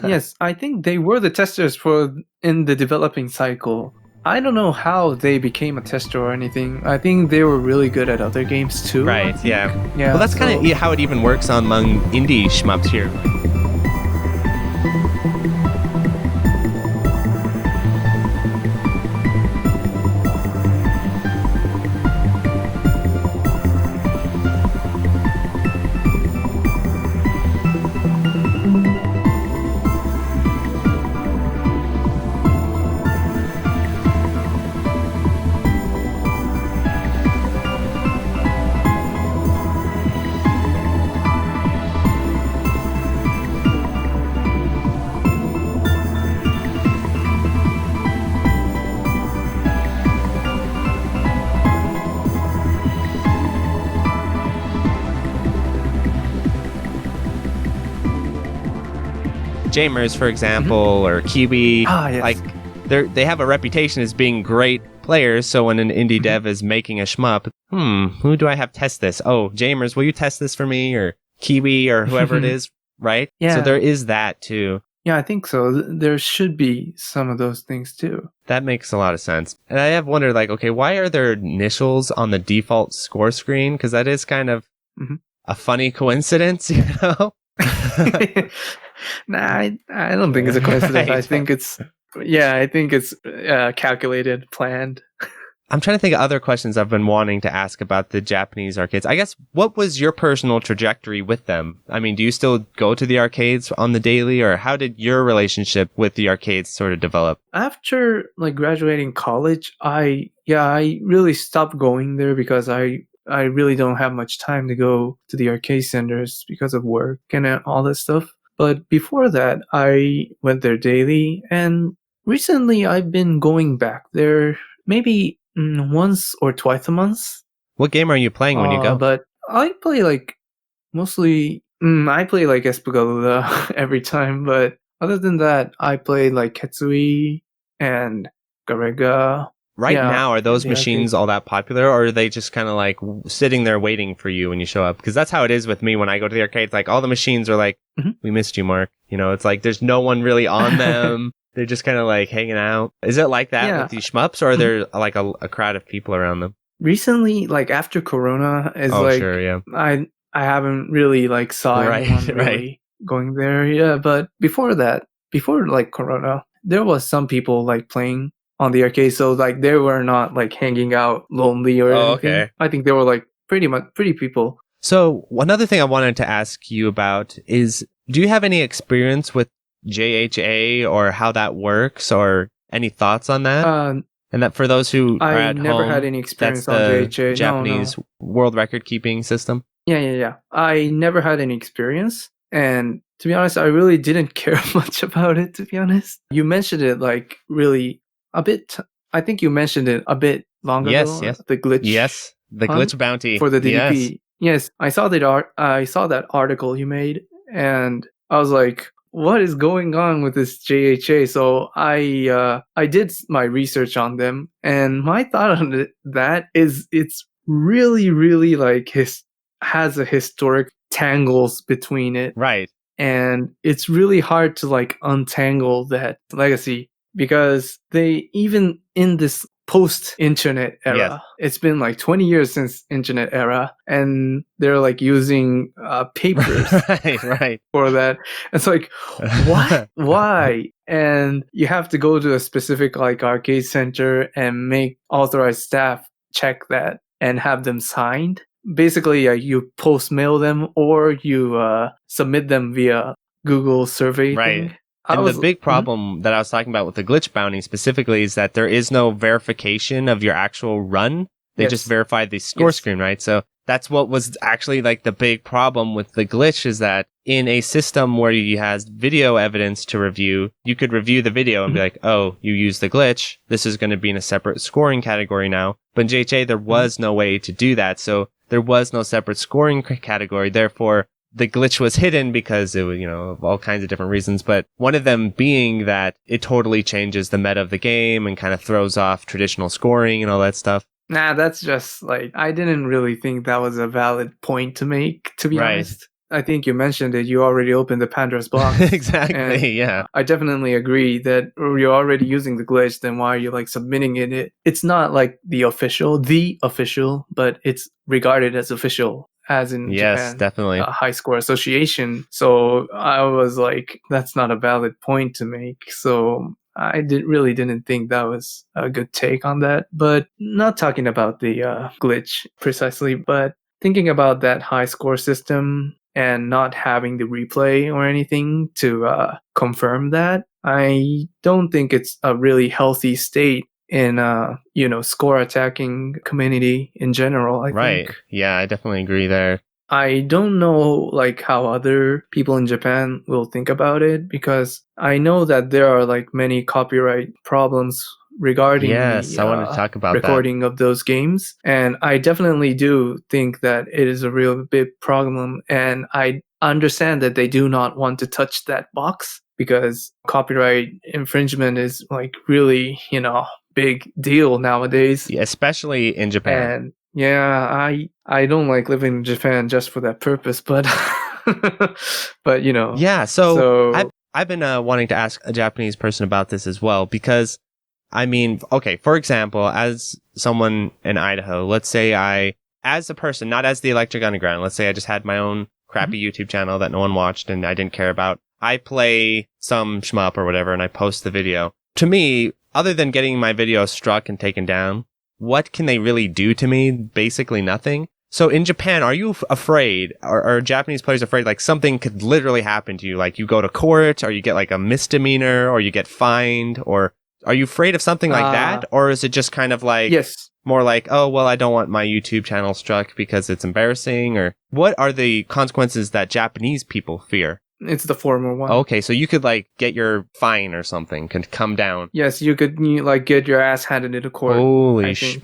Yes, I think they were the testers for in the developing cycle. I don't know how they became a tester or anything. I think they were really good at other games too. I Right, think. yeah. Yeah. Well, that's kind so- of how it even works among indie shmups here. Jamers, for example, or Kiwi, yes. like they have a reputation as being great players. So when an indie dev is making a shmup, who do I have test this? Oh, Jamers, will you test this for me? Or Kiwi, or whoever it is, right? Yeah. So there is that too. Yeah, I think so. There should be some of those things too. That makes a lot of sense. And I have wondered, like, okay, why are there initials on the default score screen? Because that is kind of a funny coincidence, you know? Nah, I don't think it's a coincidence. Right. I think it's calculated, planned. I'm trying to think of other questions I've been wanting to ask about the Japanese arcades. I guess, what was your personal trajectory with them? I mean, do you still go to the arcades on the daily, or how did your relationship with the arcades sort of develop? After like graduating college, I really stopped going there because I really don't have much time to go to the arcade centers because of work and all that stuff. But before that, I went there daily, and recently I've been going back there maybe once or twice a month. What game are you playing when you go? But I play like mostly. I play like Espagoluda every time, but other than that, I play like Ketsui and Garega. Right Yeah, now, are those the machines arcade. all that popular, or are they just kind of like sitting there waiting for you when you show up? Because that's how it is with me when I go to the arcades. Like, all the machines are like, we missed you, Mark. You know, it's like there's no one really on them. They're just kind of like hanging out. Is it like that Yeah. with these shmups, or are there like a crowd of people around them? Recently, like after Corona, is Oh, like sure, yeah. I haven't really like saw Right, anyone right. really going there. Yeah, but before that, before like Corona, there was some people like playing on the arcade, so like they were not like hanging out lonely or Oh, anything. okay. I think they were like pretty people. So another thing I wanted to ask you about is, do you have any experience with JHA or how that works, or any thoughts on that? And that for those who are I at never home, had any that's experience on the JHA. Japanese No. world record keeping system. Yeah. I never had any experience. And to be honest, I really didn't care much about it, to be honest. You mentioned it like really a bit. I think you mentioned it a bit long Yes, ago, the glitch yes. The hunt glitch bounty. for the Yes. DDP. Yes, I saw that article you made, and I was like, what is going on with this JHA? So I did my research on them, and my thought on that is it's really like has a historic tangles between it, Right. and it's really hard to like untangle that legacy because they, even in this post-internet Yes. era, it's been like 20 years since internet era, and they're like using papers Right. for that. It's like, what? Why? And you have to go to a specific like arcade center and make authorized staff check that and have them signed. Basically, you post mail them or you submit them via Google survey Right. thing. And the big problem that I was talking about with the glitch bounty specifically is that there is no verification of your actual run. They just verify the score screen, right? So that's what was actually like the big problem with the glitch, is that in a system where you has video evidence to review, you could review the video and be like, oh, you used the glitch. This is going to be in a separate scoring category now. But in JHA, there was no way to do that. So there was no separate scoring category. Therefore, the glitch was hidden because it was, all kinds of different reasons. But one of them being that it totally changes the meta of the game and kind of throws off traditional scoring and all that stuff. Nah, that's just like, I didn't really think that was a valid point to make, to be honest. I think you mentioned it. You already opened the Pandora's box. Exactly, yeah. I definitely agree that you're already using the glitch, then why are you like submitting it? It's not like the official, but it's regarded as official, as in Japan. Definitely. High Score Association. So I was like, that's not a valid point to make. So I really didn't think that was a good take on that. But not talking about the glitch precisely, but thinking about that high score system and not having the replay or anything to confirm that, I don't think it's a really healthy state in score attacking community in general. I think. Yeah, I definitely agree there. I don't know like how other people in Japan will think about it, because I know that there are like many copyright problems regarding I wanted to talk about recording of those games, and I definitely do think that it is a real big problem, and I understand that they do not want to touch that box because copyright infringement is like really big deal nowadays. Yeah, especially in Japan. And yeah, I don't like living in Japan just for that purpose, but but Yeah, so I've been wanting to ask a Japanese person about this as well, because I mean, okay, for example, as someone in Idaho, let's say as a person, not as the Electric Underground, let's say I just had my own crappy YouTube channel that no one watched and I didn't care about. I play some shmup or whatever and I post the video. To me, other than getting my video struck and taken down, what can they really do to me? Basically nothing. So in Japan, are you afraid, or are Japanese players afraid, like something could literally happen to you? Like you go to court, or you get like a misdemeanor, or you get fined, or are you afraid of something like that? Or is it just kind of like, more like, oh, well, I don't want my YouTube channel struck because it's embarrassing? Or what are the consequences that Japanese people fear? It's the former one. Okay, so you could like get your fine or something, could come down. Yes, you could like get your ass handed into court. Holy shit.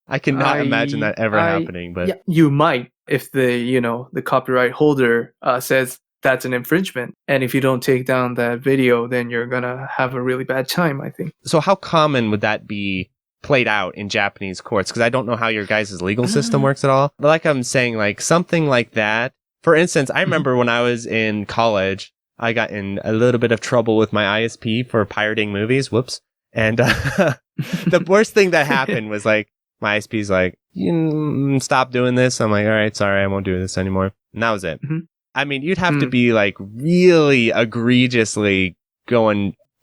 I cannot imagine that ever happening, but yeah, you might if the copyright holder says that's an infringement, and if you don't take down that video, then you're gonna have a really bad time, I think. So how common would that be played out in Japanese courts? Because I don't know how your guys' legal system works at all. But like I'm saying, like something like that. For instance, I remember when I was in college, I got in a little bit of trouble with my ISP for pirating movies. Whoops. And the worst thing that happened was like, my ISP's like, stop doing this. I'm like, all right, sorry, I won't do this anymore. And that was it. Mm-hmm. I mean, you'd have to be like really egregiously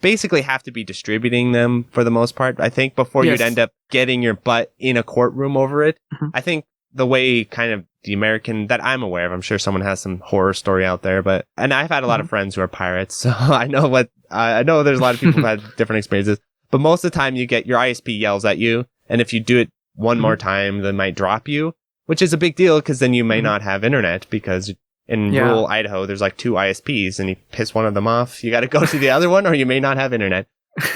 basically have to be distributing them for the most part, I think, before you'd end up getting your butt in a courtroom over it. Mm-hmm. I think the way kind of the American that I'm aware of. I'm sure someone has some horror story out there, and I've had a lot of friends who are pirates, so I know there's a lot of people who've had different experiences, but most of the time you get your ISP yells at you, and if you do it one more time, they might drop you, which is a big deal because then you may not have internet because in rural Idaho, there's like 2 ISPs, and you piss one of them off, you got to go to the other one, or you may not have internet.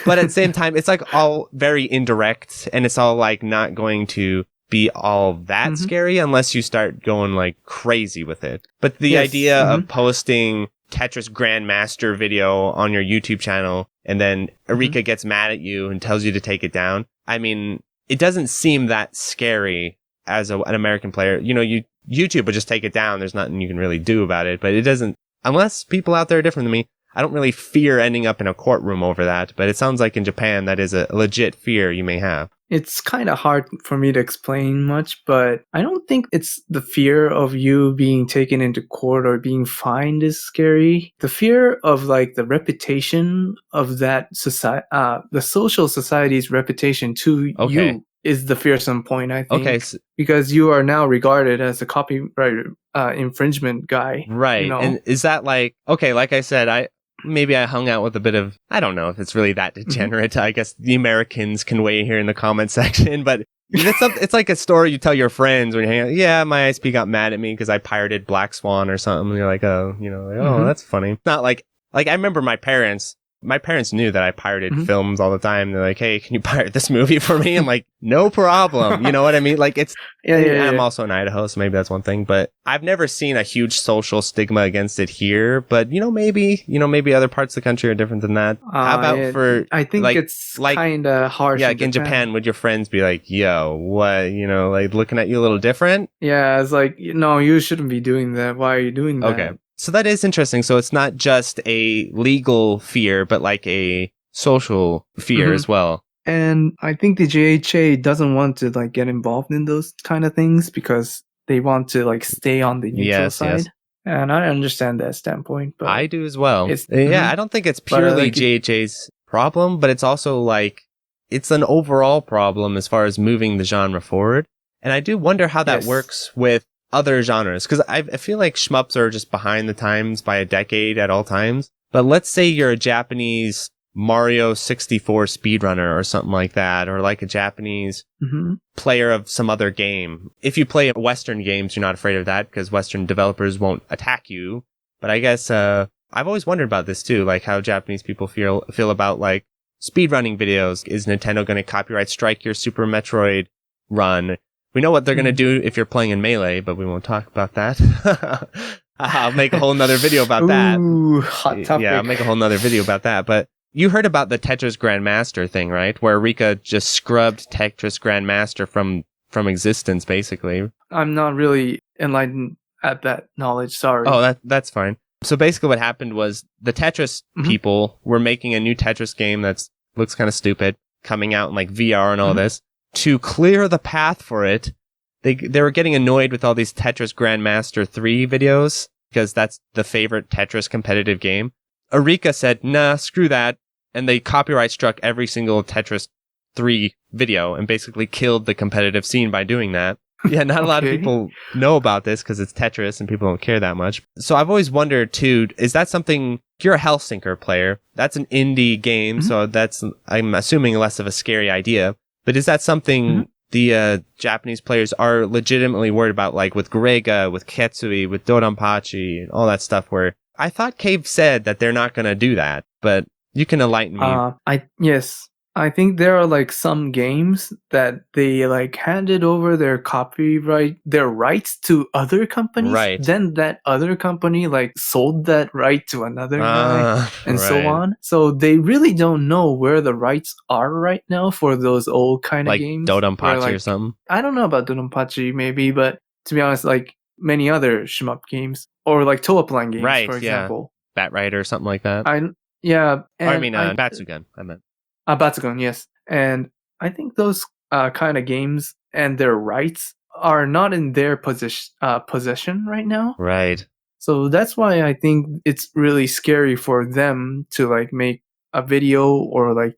But at the same time, it's like all very indirect, and it's all like not going to be all that scary unless you start going like crazy with it. But the idea of posting Tetris Grandmaster video on your YouTube channel and then Erika gets mad at you and tells you to take it down. I mean, it doesn't seem that scary as an American player. You know, YouTube would just take it down. There's nothing you can really do about it, but it doesn't, unless people out there are different than me. I don't really fear ending up in a courtroom over that, but it sounds like in Japan that is a legit fear you may have. It's kind of hard for me to explain much, but I don't think it's the fear of you being taken into court or being fined is scary. The fear of like the reputation of that society, the social society's reputation to you is the fearsome point, I think. Okay. Because you are now regarded as a copyright infringement guy. Right. You know? And is that like, okay, like I said, maybe I hung out with a bit of, I don't know if it's really that degenerate. I guess the Americans can weigh here in the comment section, but it's like a story you tell your friends when you hang out. Yeah, my ISP got mad at me because I pirated Black Swan or something. And you're like, oh, you know, like, oh, that's funny. It's not like I remember my parents knew that I pirated films all the time. They're like, hey, can you pirate this movie for me? I'm like, no problem. You know what I mean? Like it's, I'm also in Idaho, so maybe that's one thing, but I've never seen a huge social stigma against it here, but maybe other parts of the country are different than that. How about I think like, it's like, kind of harsh. Yeah, like in Japan, would your friends be like, yo, what, like looking at you a little different? Yeah, it's like, no, you shouldn't be doing that. Why are you doing that? Okay. So that is interesting. So it's not just a legal fear, but like a social fear as well. And I think the JHA doesn't want to like get involved in those kind of things because they want to like stay on the neutral side. Yes. And I understand that standpoint, but I do as well. I don't think it's purely JHA's problem, but it's also like it's an overall problem as far as moving the genre forward. And I do wonder how that works with other genres, because I feel like shmups are just behind the times by a decade at all times. But let's say you're a Japanese Mario 64 speedrunner or something like that, or like a Japanese player of some other game. If you play Western games, you're not afraid of that because Western developers won't attack you. But I guess I've always wondered about this too, like how Japanese people feel about like speedrunning videos. Is Nintendo going to copyright strike your Super Metroid run? We know what they're going to do if you're playing in Melee, but we won't talk about that. I'll make a whole nother video about that. Ooh, hot topic. Yeah, I'll make a whole nother video about that. But you heard about the Tetris Grandmaster thing, right? Where Erika just scrubbed Tetris Grandmaster from existence, basically. I'm not really enlightened at that knowledge, sorry. Oh, that's fine. So basically what happened was the Tetris people were making a new Tetris game that looks kind of stupid, coming out in like VR and all this. To clear the path for it, they were getting annoyed with all these Tetris Grandmaster 3 videos because that's the favorite Tetris competitive game. Erika said, nah, screw that. And they copyright struck every single Tetris 3 video and basically killed the competitive scene by doing that. Yeah, not a lot of people know about this because it's Tetris and people don't care that much. So I've always wondered too, is that something, you're a Hellsinker player. That's an indie game. So that's, I'm assuming, less of a scary idea. But is that something the Japanese players are legitimately worried about, like with Grega, with Ketsui, with Dodonpachi, and all that stuff, where I thought Cave said that they're not going to do that, but you can enlighten me. Yes. I think there are like some games that they like handed over their rights to other companies. Right. Then that other company like sold that right to another guy and so on. So they really don't know where the rights are right now for those old kind of games. Like Dodonpachi or something. I don't know about Dodonpachi maybe, but to be honest, like many other shmup games or like Toaplan games, for example. Bat Rider or something like that. Batsugun, I meant. Batsugun, yes. And I think those kind of games and their rights are not in their possession right now. Right. So that's why I think it's really scary for them to like make a video or like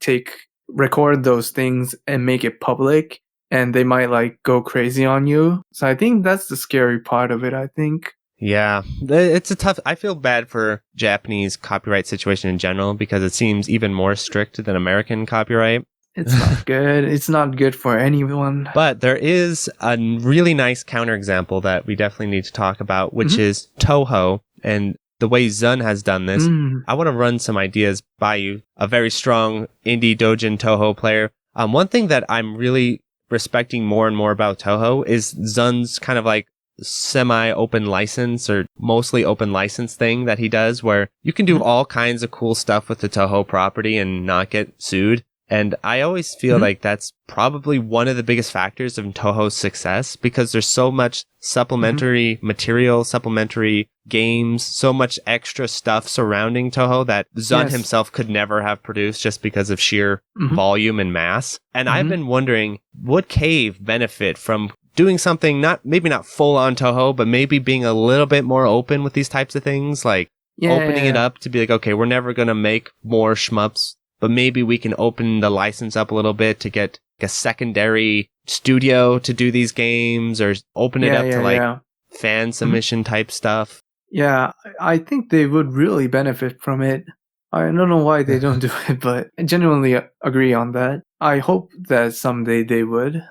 record those things and make it public and they might like go crazy on you. So I think that's the scary part of it, I think. Yeah, it's a tough. I feel bad for Japanese copyright situation in general because it seems even more strict than American copyright. It's not good. It's not good for anyone. But there is a really nice counterexample that we definitely need to talk about, which is Toho and the way Zun has done this. I want to run some ideas by you. A very strong indie doujin Toho player. One thing that I'm really respecting more and more about Toho is Zun's kind of like semi-open license or mostly open license thing that he does, where you can do all kinds of cool stuff with the Toho property and not get sued. And I always feel like that's probably one of the biggest factors of Toho's success, because there's so much supplementary material, supplementary games, so much extra stuff surrounding Toho that Zun himself could never have produced just because of sheer volume and mass. And I've been wondering, would Cave benefit from doing something maybe not full on Toho, but maybe being a little bit more open with these types of things, like opening it up to be like, okay, we're never going to make more shmups, but maybe we can open the license up a little bit to get a secondary studio to do these games, or open it up to fan submission type stuff. Yeah, I think they would really benefit from it. I don't know why they don't do it, but I genuinely agree on that. I hope that someday they would.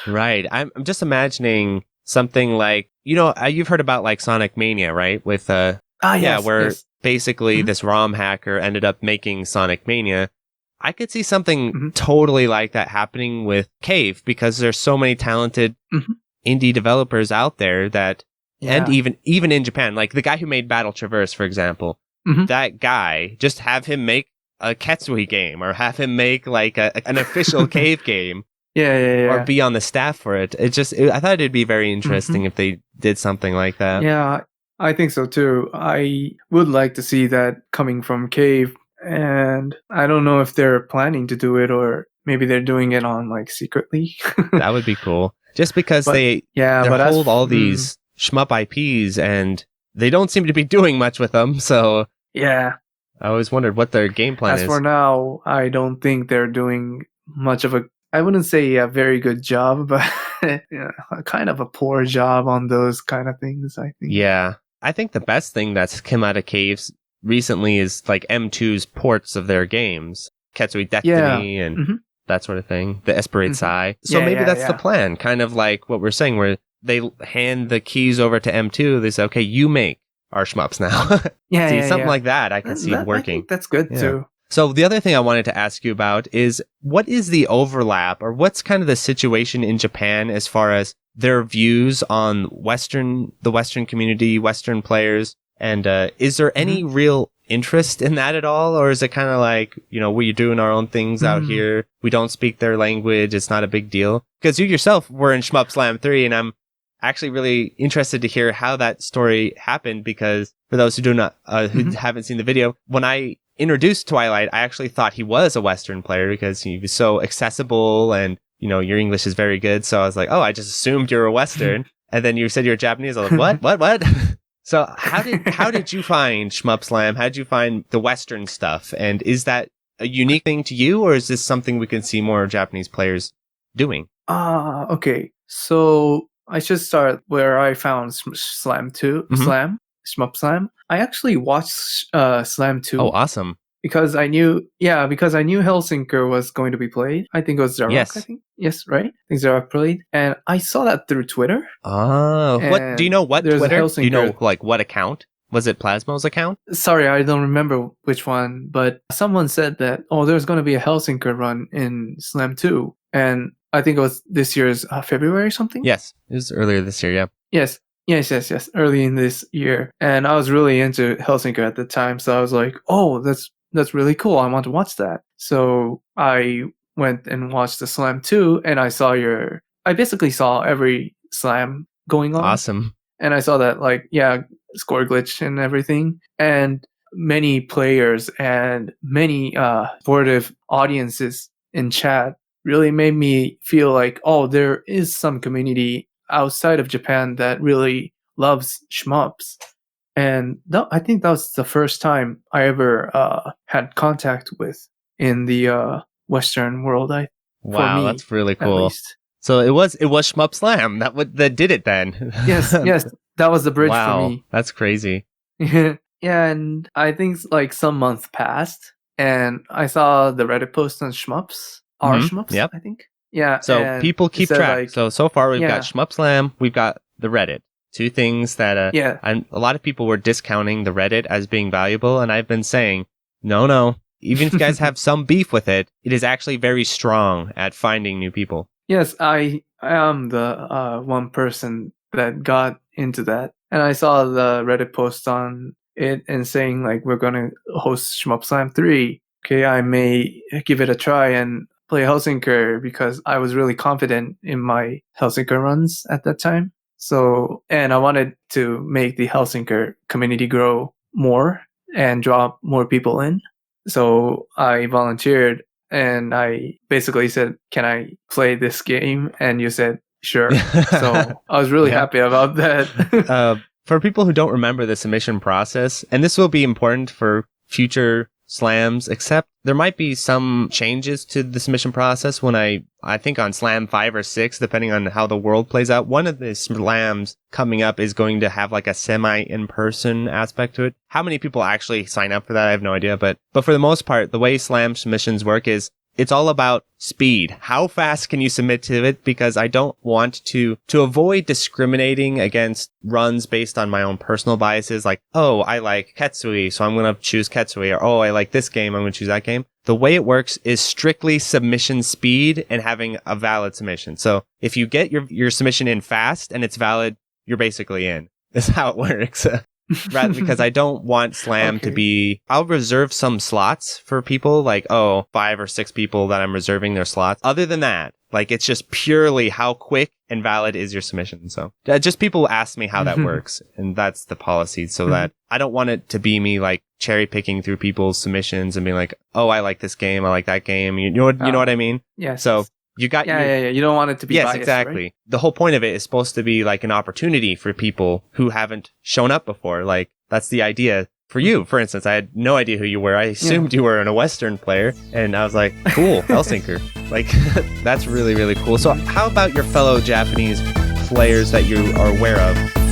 Right. I'm just imagining something like, you've heard about like Sonic Mania, right? With basically this ROM hacker ended up making Sonic Mania. I could see something totally like that happening with Cave, because there's so many talented indie developers out there that, and even in Japan, like the guy who made Battle Traverse, for example, that guy, just have him make a Ketsui game, or have him make like an official Cave game. Or be on the staff for it. I thought it'd be very interesting if they did something like that. Yeah, I think so too. I would like to see that coming from Cave, and I don't know if they're planning to do it, or maybe they're doing it on like secretly. That would be cool. Just because they hold all these shmup IPs and they don't seem to be doing much with them. So yeah, I always wondered what their game plan is. As for now, I don't think they're doing much of I wouldn't say a very good job, but kind of a poor job on those kind of things, I think. Yeah. I think the best thing that's come out of Caves recently is like M2's ports of their games. Ketsui Destiny and that sort of thing. The Esperate Sai. So maybe that's the plan. Kind of like what we're saying, where they hand the keys over to M2. They say, okay, you make our shmups now. Something like that I can see working. I think that's good too. So the other thing I wanted to ask you about is, what is the overlap, or what's kind of the situation in Japan as far as their views on the Western community, Western players? And is there any real interest in that at all? Or is it kind of like, we're doing our own things out here. We don't speak their language. It's not a big deal. Because you yourself were in Shmup Slam 3, and I'm actually really interested to hear how that story happened, because for those who do not, who haven't seen the video, when I introduced Twilight, I actually thought he was a Western player because he was so accessible and, your English is very good. So I was like, oh, I just assumed you're a Western. And then you said you're Japanese. I was like, what? So how did you find Shmup Slam? How did you find the Western stuff? And is that a unique thing to you, or is this something we can see more Japanese players doing? Okay. So I should start where I found Slam 2, Shmup Slam. I actually watched Slam 2. Oh, awesome. Because I knew Helsinker was going to be played. I think it was Zarok, yes. I think. Yes, right? I think Zarok played. And I saw that through Twitter. Oh. What do you know what Twitter? Do you know like what account? Was it Plasmo's account? Sorry, I don't remember which one, but someone said that, there's going to be a Helsinker run in Slam 2. And I think it was this year's February or something? Yes, it was earlier this year, yeah. Yes, early in this year. And I was really into Helsinker at the time, so I was like, oh, that's really cool. I want to watch that. So I went and watched the Slam 2, and I basically saw every Slam going on. Awesome. And I saw that, score glitch and everything. And many players and many supportive audiences in chat really made me feel like, there is some community outside of Japan that really loves shmups. And I think that was the first time I ever had contact with in the Western world. Wow, that's really cool. So it was Shmup Slam that did it then. Yes, that was the bridge wow, for me. That's crazy. Yeah, and I think like some months passed, and I saw the Reddit post on Shmups, our Shmups, Yep. I think. Yeah, So and people keep it said, track. like, So far we've yeah. got Shmup Slam, we've got the Reddit. Two things that a lot of people were discounting the Reddit as being valuable, and I've been saying, no. Even if you guys have some beef with it, it is actually very strong at finding new people. Yes, I am the one person that got into that. And I saw the Reddit post on it and saying, like, we're going to host Shmup Slam 3. Okay, I may give it a try and play Helsinker because I was really confident in my Helsinker runs at that time. So, and I wanted to make the Helsinker community grow more and draw more people in. So I volunteered and I basically said, can I play this game? And you said, sure. So I was really happy about that. For people who don't remember the submission process, and this will be important for future slams, except there might be some changes to the submission process when I think on Slam 5 or 6, depending on how the world plays out. One of the slams coming up is going to have like a semi-in-person aspect to it. How many people actually sign up for that? I have no idea. But for the most part, the way slam submissions work is it's all about speed. How fast can you submit to it? Because I don't want to avoid discriminating against runs based on my own personal biases. Like, oh, I like Ketsui, so I'm going to choose Ketsui. Or, oh, I like this game, I'm going to choose that game. The way it works is strictly submission speed and having a valid submission. So if you get your submission in fast and it's valid, you're basically in. That's how it works. Rather, because I don't want Slam to be, I'll reserve some slots for people, like, 5 or 6 people that I'm reserving their slots. Other than that, like, it's just purely how quick and valid is your submission. So just people ask me how that works, and that's the policy, so that I don't want it to be me like cherry picking through people's submissions and being like, oh, I like this game, I like that game. You know what I mean? Yeah. So you got You don't want it to be biased, exactly. Right? The whole point of it is supposed to be like an opportunity for people who haven't shown up before. Like, that's the idea. For you, for instance, I had no idea who you were. I assumed you were a Western player, and I was like, cool, Helsinker. Like, that's really, really cool. So how about your fellow Japanese players that you are aware of?